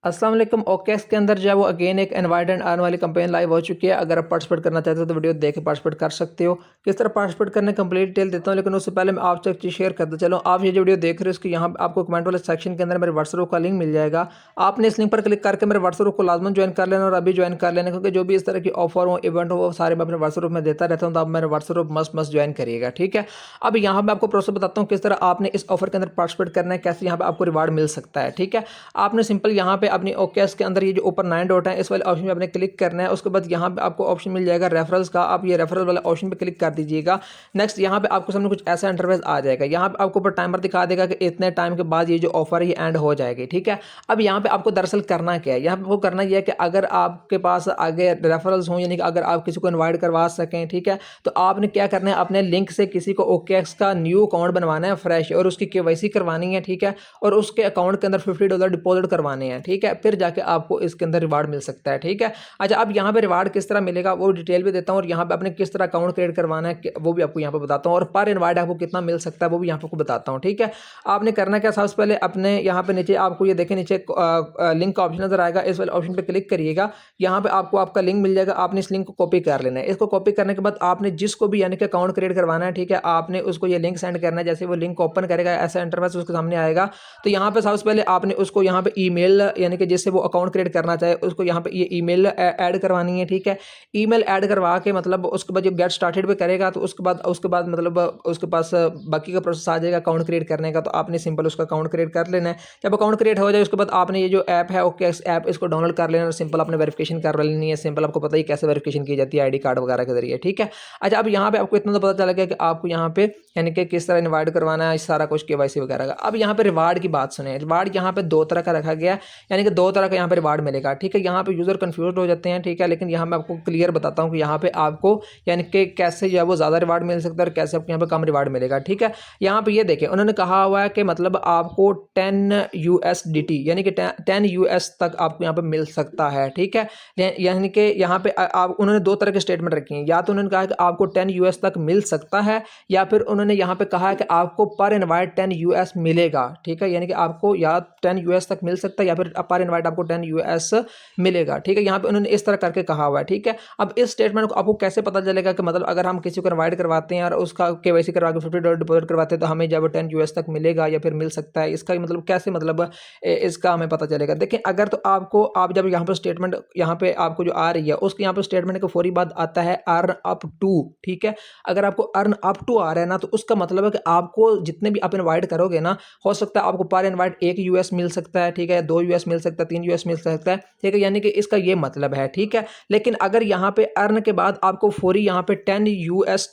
अस्सलाम वालेकुम। ओकेएक्स के अंदर जो है वो अगेन एक इनवाइट एंड अर्न वाली कैंपेन लाइव हो चुकी है। अगर आप पार्टिसिपेट करना चाहते हो तो वीडियो देख के पार्टिसिपेट कर सकते हो। किस तरह पार्टिसिपेट करने कंप्लीट डिटेल देता हूँ, लेकिन उससे पहले मैं आपसे एक चीज़ शेयर करता चलो। आप ये जो वीडियो देख रहे हो इसके यहाँ आपको कमेंट वाले सेक्शन के अंदर मेरे व्हाट्सएप का लिंक मिल जाएगा। आपने इस लिंक पर क्लिक करके मेरे व्हाट्सएप को लाजमन ज्वाइन कर लेना और अभी ज्वाइन कर लेना, क्योंकि जो भी इस तरह की ऑफर हो, इवेंट हो, वो सारे मैं अपने व्हाट्सएप में देता रहता हूँ। तो आप मेरे व्हाट्सएप मस्ट ज्वाइन करिएगा, ठीक है। अब यहाँ मैं आपको प्रोसेस बताता हूँ किस तरह आपने इस ऑफर के अंदर पार्टिसिपेट करना है, कैसे यहाँ पे आपको रिवार्ड मिल सकता है, ठीक है। आपने सिंपल यहाँ पे अपनी ओकेएक्स के अंदर ये जो ऊपर 9 डॉट है इस वाले ऑप्शन पे आपने क्लिक करना है। उसके बाद यहाँ पे आपको ऑप्शन मिल जाएगा रेफरल्स का, आप ये रेफरल वाला ऑप्शन पे क्लिक कर दीजिएगा। नेक्स्ट यहाँ पे आपको सामने कुछ ऐसा इंटरफेस आ जाएगा। यहाँ पे आपको ऊपर टाइमर दिखा देगा कि इतने टाइम के बाद ये जो ऑफर है ये एंड हो जाएगी, ठीक है। अब यहाँ पे आपको दरअसल करना क्या है, यहाँ पे आपको करना यह है कि अगर आपके पास आगे रेफरल्स हों, यानी कि अगर आप किसी को इन्वाइट करवा सकें, ठीक है, तो आपने क्या करना है, अपने लिंक से किसी को ओकेएक्स का न्यू अकाउंट बनवाना है फ्रेश, और उसकी केवाईसी करवानी है, ठीक है, और उसके अकाउंट के अंदर $50 डिपॉजिट करवाने हैं, ठीक है। फिर जाके आपको इसके अंदर रिवार्ड मिल सकता है, ठीक है। अच्छा, अब यहाँ पे रिवार्ड किस तरह मिलेगा वो डिटेल भी देता हूँ, और यहाँ पे आपने किस तरह अकाउंट क्रिएट करवाना है वो भी आपको यहाँ पे बताता हूँ, और पर इनवाइट आपको कितना मिल सकता है वो भी यहाँ पे आपको बताता हूँ, ठीक है। आपने करना क्या, सबसे पहले अपने यहाँ पे नीचे आपको ये देखें, नीचे लिंक का ऑप्शन नजर आएगा, इस वाले ऑप्शन पे क्लिक करिएगा। यहाँ पे आपको आपका लिंक मिल जाएगा, आपने इस लिंक को कॉपी कर लेना है। इसको कॉपी करने के बाद आपने जिसको भी यानी कि अकाउंट क्रिएट करवाना है, ठीक है, आपने उसको ये लिंक सेंड करना है। जैसे वो लिंक ओपन करेगा ऐसा इंटरफेस उसके सामने आएगा, तो यहाँ पे सबसे पहले आपने उसको यहाँ पे ईमेल यानी कि जिससे वो अकाउंट क्रिएट करना चाहे उसको यहाँ पे ये ईमेल ऐड करवानी है, ठीक है। ईमेल ऐड करवा के मतलब उसके बाद जब गेट स्टार्टेड पे करेगा तो उसके बाद मतलब उसके पास बाकी का प्रोसेस आ जाएगा अकाउंट क्रिएट करने का। तो आपने सिंपल उसका अकाउंट क्रिएट कर लेना है। जब अकाउंट क्रिएट हो जाए उसके बाद आपने ये जो ऐप है ओकेएक्स ऐप, इसको डाउनलोड कर लेना और सिंपल आपने वेरिफिकेशन कर लेनी है। सिंपल आपको पता ही कैसे वेरिफिकेशन की जाती है, आईडी कार्ड वगैरह के जरिए, ठीक है। अच्छा, अब यहाँ पे आपको इतना तो पता चला गया कि आपको यहाँ पे यानी कि किस तरह इन्वाइट करवाना है, सारा कुछ केवाईसी वगैरह का। अब यहाँ पे रिवार्ड की बात सुने। रिवार्ड यहाँ पे दो तरह का रखा गया है, यानी कि दो तरह का यहाँ पे रिवार्ड मिलेगा, ठीक है। यहाँ पे यूजर कंफ्यूज हो जाते हैं, ठीक है, लेकिन यहाँ मैं आपको क्लियर बताता हूँ कि यहाँ पे आपको यानी कि कैसे जो है वो ज़्यादा रिवार्ड मिल सकता है और कैसे आपको यहाँ पे कम रिवार्ड मिलेगा, ठीक है। यहाँ पे ये देखें, उन्होंने कहा हुआ है कि मतलब आपको 10 USDT यानी कि 10 US तक आपको यहाँ पे मिल सकता है, ठीक है। यानी कि यहाँ पे आप उन्होंने दो तरह के स्टेटमेंट रखी हैं। या तो उन्होंने कहा कि आपको 10 US तक मिल सकता है, या फिर उन्होंने यहाँ पे कहा है कि आपको पर इनवाइट 10 US मिलेगा, ठीक है। यानी कि आपको या 10 US तक मिल सकता है या फिर पर इनवाइट आपको 10 US मिलेगा, ठीक है। यहाँ पे उन्होंने इस तरह करके कहा हुआ है, ठीक है। अब इस स्टेटमेंट को आपको कैसे पता चलेगा कि मतलब अगर हम किसी को इनवाइट करवाते हैं और उसका केवाईसी करवा के $50 डिपॉजिट करवाते हैं तो हमें जब 10 US तक मिलेगा या फिर मिल सकता है, इसका मतलब कैसे मतलब इसका हमें पता चलेगा। देखिए, अगर तो आपको आप जब यहाँ पर स्टेटमेंट यहाँ पे आपको जो आ रही है उसके यहाँ पर स्टेटमेंट के फौरी बाद आता है अर्न अप टू, ठीक है। अगर आपको अर्न अप टू आ रहा है ना, तो उसका मतलब है कि आपको जितने भी आप इनवाइट करोगे ना, हो सकता है आपको पर इनवाइट 1 US मिल सकता है, ठीक है, 2 US मिल सकता है, 3 US मिल सकता है, ठीक है। यानी कि इसका ये मतलब है, ठीक है। लेकिन अगर यहाँ पे अर्न के बाद आपको फौरी यहाँ पे 10 US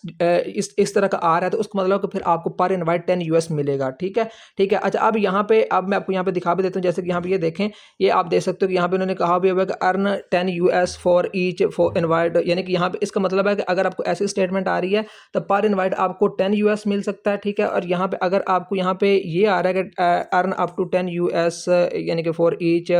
इस तरह का आ रहा है तो उसका मतलब कि फिर आपको पर इनवाइट 10 US मिलेगा, ठीक है, ठीक है। अच्छा, अब यहाँ पे अब मैं आपको यहाँ पे दिखा भी देता हूँ। जैसे कि यहाँ पे ये देखें, ये आप देख सकते हो कि यहाँ पे उन्होंने कहा भी हुआ कि earn 10 US for each for invite, यानी कि यहाँ पे इसका मतलब है कि अगर आपको ऐसी स्टेटमेंट आ रही है तो पर इनवाइट आपको 10 US मिल सकता है, ठीक है। और यहाँ पे अगर आपको यहाँ पे ये आ रहा है कि अर्न अप टू 10 US यानी कि for each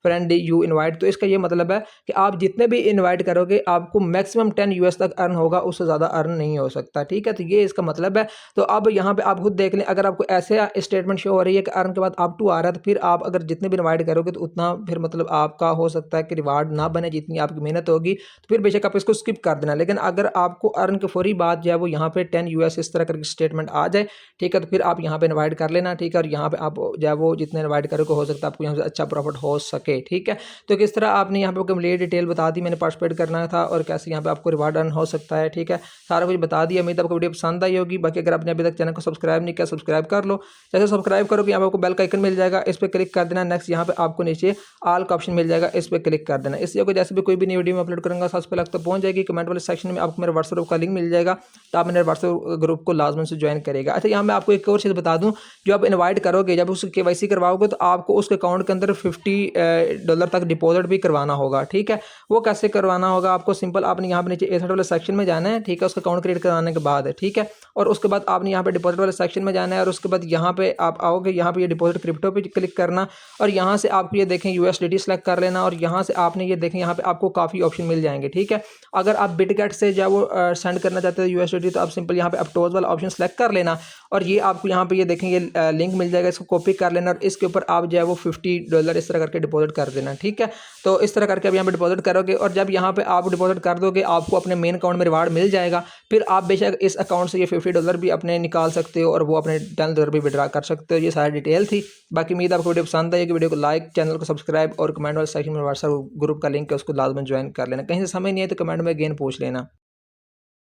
friend you invite, तो इसका ये मतलब है कि आप जितने भी इनवाइट करोगे आपको मैक्सिमम 10 US तक अर्न होगा, उससे ज़्यादा अर्न नहीं हो सकता, ठीक है। तो ये इसका मतलब है। तो अब यहाँ पे आप खुद देख लें, अगर आपको ऐसे स्टेटमेंट शो हो रही है कि अर्न के बाद अप टू आ रहा है, तो फिर आप अगर जितने भी इनवाइट करोगे तो उतना फिर मतलब आपका हो सकता है कि रिवार्ड ना बने जितनी आपकी मेहनत होगी, तो फिर बेशक आप इसको स्किप कर देना। लेकिन अगर आपको अर्न के फौरी बाद जो है वो यहाँ पे 10 US इस तरह करके स्टेटमेंट आ जाए, ठीक है, तो फिर आप यहाँ पे इनवाइट कर लेना, ठीक है। और यहाँ पे आप जो है वो जितने इनवाइट करोगे हो सकता है आपको यहाँ से अच्छा प्रॉफिट हो सके, ठीक है। तो किस तरह आपने यहाँ पे कंप्लीट डिटेल बता दी, मैंने पार्टिसिपेट करना था और कैसे यहाँ पे आपको रिवार्ड अर्न हो सकता है, ठीक है, सारा कुछ बता दिया। उम्मीद आपको वीडियो पसंद आई होगी। बाकी अगर आपने अभी तक चैनल को सब्सक्राइब नहीं किया, सब्सक्राइब कर लो। जैसे सब्सक्राइब करोगे यहाँ पे आपको बेल का आइकन मिल जाएगा, इस पर क्लिक कर देना। नेक्स्ट यहाँ पे आपको नीचे ऑल का ऑप्शन मिल जाएगा, इस पर क्लिक कर देना। इससे जैसे भी कोई भी नई वीडियो में अपलोड करूँगा सबसे पहले तक पहुँच जाएगी। कमेंट वाले सेक्शन में आपको मेरे व्हाट्सएप का लिंक मिल जाएगा, तो आप मेरे व्हाट्सएप ग्रुप को लाजमन से ज्वाइन करेगा। अच्छा, यहाँ मैं आपको एक और चीज़ बता दूँ, जो आप इन्वाइट करोगे जब उसकी केवाईसी करवाओगे तो आपको उसके अकाउंट के अंदर $50 तक डिपॉजिट भी करवाना होगा, ठीक है। वो कैसे करवाना होगा आपको, सिंपल आपने यहाँ पे नीचे एसेट वाले सेक्शन में जाना है, ठीक है, उसका अकाउंट क्रिएट कराने के बाद, ठीक है। और उसके बाद आपने यहाँ पे डिपॉजिट वाले सेक्शन में जाना है और उसके बाद यहाँ पे आप आओगे, यहाँ पे ये डिपॉजिट क्रिप्टो पे क्लिक करना और यहाँ से आपको ये देखें USDT सेलेक्ट कर लेना और यहाँ से आपने ये देखें यहाँ पे आपको काफ़ी ऑप्शन मिल जाएंगे, ठीक है। अगर आप बिटगेट से जो वो सेंड करना चाहते हो USDT, तो आप सिंपल यहाँ पे अपटोज वाला ऑप्शन सेलेक्ट कर लेना और ये आपको यहाँ पे ये देखें ये लिंक मिल जाएगा, इसको कॉपी कर लेना और इसके ऊपर आप जो है वो $50 अंदर इस तरह करके डिपॉजिट कर देना। ठीक है, तो इस तरह करके आप यहाँ पे डिपॉजिट करोगे और जब यहाँ पे आप डिपॉजिट कर दोगे आपको अपने मेन अकाउंट में रिवार्ड मिल जाएगा। फिर आप बेशक इस अकाउंट से ये $50 भी अपने निकाल सकते हो और वो अपने $10 भी विड्रा कर सकते हो। ये सारी डिटेल थी। बाकी उम्मीद आपको वीडियो पसंद आएगी। वीडियो को लाइक, चैनल को सब्सक्राइब और कमेंट वाले सेक्शन में व्हाट्सएप ग्रुप का लिंक है, उसको लाजमन ज्वाइन कर लेना। कहीं से समझ नहीं आए तो कमेंट में अगेन पूछ लेना।